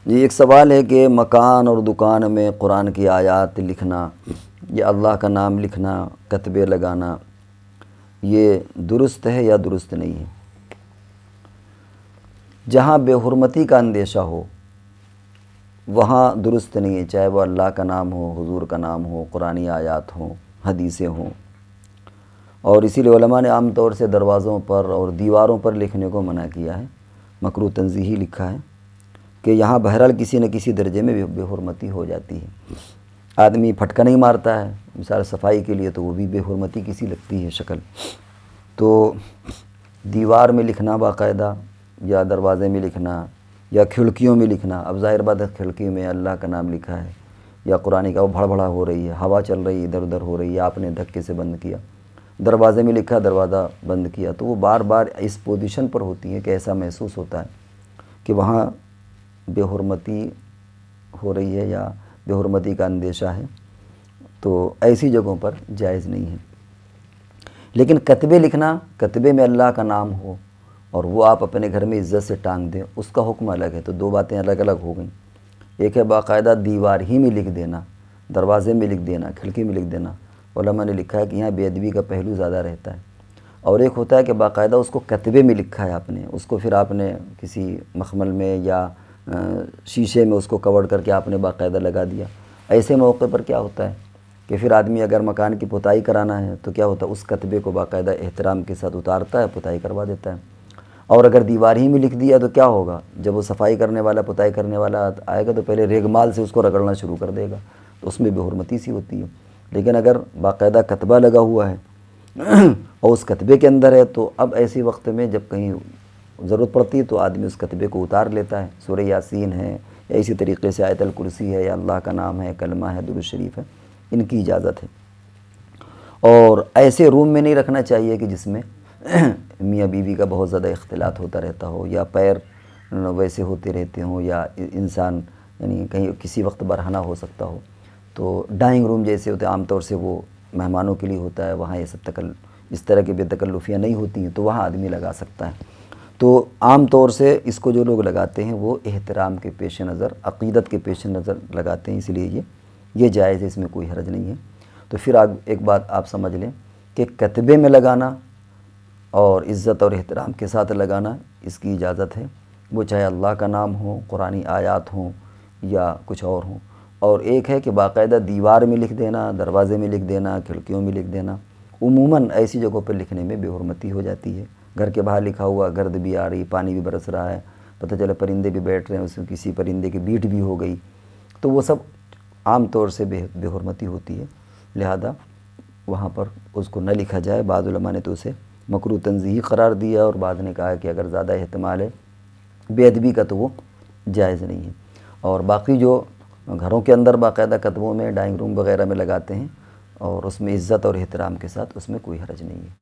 جی ایک سوال ہے کہ مکان اور دکان میں قرآن کی آیات لکھنا یا اللہ کا نام لکھنا، کتبے لگانا، یہ درست ہے یا درست نہیں ہے؟ جہاں بے حرمتی کا اندیشہ ہو وہاں درست نہیں ہے، چاہے وہ اللہ کا نام ہو، حضور کا نام ہو، قرآنی آیات ہوں، حدیثیں ہوں۔ اور اسی لیے علماء نے عام طور سے دروازوں پر اور دیواروں پر لکھنے کو منع کیا ہے، مکروہ تنزیہی لکھا ہے کہ یہاں بہرحال کسی نہ کسی درجے میں بے حرمتی ہو جاتی ہے۔ آدمی پھٹکا نہیں مارتا ہے مثال صفائی کے لیے تو وہ بھی بے حرمتی کسی لگتی ہے شکل۔ تو دیوار میں لکھنا باقاعدہ یا دروازے میں لکھنا یا کھڑکیوں میں لکھنا، اب ظاہر بات ہے کھڑکی میں اللہ کا نام لکھا ہے یا قرآن کا وہ بھڑ بھڑا ہو رہی ہے، ہوا چل رہی ہے، ادھر ادھر ہو رہی ہے، آپ نے دھکے سے بند کیا، دروازے میں لکھا دروازہ بند کیا، تو وہ بار بار اس پوزیشن پر ہوتی ہے کہ ایسا محسوس ہوتا ہے کہ وہاں بے حرمتی ہو رہی ہے یا بے حرمتی کا اندیشہ ہے، تو ایسی جگہوں پر جائز نہیں ہے۔ لیکن کتبے لکھنا، کتبے میں اللہ کا نام ہو اور وہ آپ اپنے گھر میں عزت سے ٹانگ دیں، اس کا حکم الگ ہے۔ تو دو باتیں الگ الگ ہو گئیں، ایک ہے باقاعدہ دیوار ہی میں لکھ دینا، دروازے میں لکھ دینا، کھڑکی میں لکھ دینا، علماء نے لکھا ہے کہ یہاں بے ادبی کا پہلو زیادہ رہتا ہے، اور ایک ہوتا ہے کہ باقاعدہ اس کو کتبے میں لکھا ہے آپ نے، اس کو پھر آپ نے کسی مخمل میں یا شیشے میں اس کو کور کر کے آپ نے باقاعدہ لگا دیا۔ ایسے موقع پر کیا ہوتا ہے کہ پھر آدمی اگر مکان کی پتائی کرانا ہے تو کیا ہوتا ہے، اس کتبے کو باقاعدہ احترام کے ساتھ اتارتا ہے، پتائی کروا دیتا ہے۔ اور اگر دیوار ہی میں لکھ دیا تو کیا ہوگا، جب وہ صفائی کرنے والا، پتائی کرنے والا آئے گا تو پہلے ریگمال سے اس کو رگڑنا شروع کر دے گا، تو اس میں بے حرمتی سی ہوتی ہے۔ لیکن اگر باقاعدہ کتبہ لگا ہوا ہے اور اس کتبے کے اندر ہے تو اب ایسی وقت میں جب کہیں ضرورت پڑتی ہے تو آدمی اس کتبے کو اتار لیتا ہے، سورہ یاسین ہے یا اسی طریقے سے آیت الکرسی ہے یا اللہ کا نام ہے، کلمہ ہے، درود شریف ہے، ان کی اجازت ہے۔ اور ایسے روم میں نہیں رکھنا چاہیے کہ جس میں میاں بیوی کا بہت زیادہ اختلاط ہوتا رہتا ہو یا پیر ویسے ہوتے رہتے ہوں یا انسان یعنی کہیں کسی وقت برہنہ ہو سکتا ہو۔ تو ڈائننگ روم جیسے ہوتے ہیں عام طور سے وہ مہمانوں کے لیے ہوتا ہے، وہاں یہ سب اس طرح کی بے تکلفیاں نہیں ہوتی ہیں تو وہاں آدمی لگا سکتا ہے۔ تو عام طور سے اس کو جو لوگ لگاتے ہیں وہ احترام کے پیش نظر، عقیدت کے پیش نظر لگاتے ہیں، اس لیے یہ جائز ہے، اس میں کوئی حرج نہیں ہے۔ تو پھر ایک بات آپ سمجھ لیں کہ کتبے میں لگانا اور عزت اور احترام کے ساتھ لگانا اس کی اجازت ہے، وہ چاہے اللہ کا نام ہو، قرآنی آیات ہوں یا کچھ اور ہوں۔ اور ایک ہے کہ باقاعدہ دیوار میں لکھ دینا، دروازے میں لکھ دینا، کھڑکیوں میں لکھ دینا، عموماً ایسی جگہوں پر لکھنے میں بے حرمتی ہو جاتی ہے۔ گھر کے باہر لکھا ہوا، گرد بھی آ رہی، پانی بھی برس رہا ہے، پتہ چلا پرندے بھی بیٹھ رہے ہیں، اس میں کسی پرندے کی بیٹ بھی ہو گئی، تو وہ سب عام طور سے بے حرمتی ہوتی ہے، لہذا وہاں پر اس کو نہ لکھا جائے۔ بعض علماء نے تو اسے مکروہ تنزیہی قرار دیا اور بعض نے کہا کہ اگر زیادہ احتمال ہے بے ادبی کا تو وہ جائز نہیں ہے۔ اور باقی جو گھروں کے اندر باقاعدہ کتبوں میں، ڈائننگ روم وغیرہ میں لگاتے ہیں اور اس میں عزت اور احترام کے ساتھ، اس میں کوئی حرج نہیں ہے۔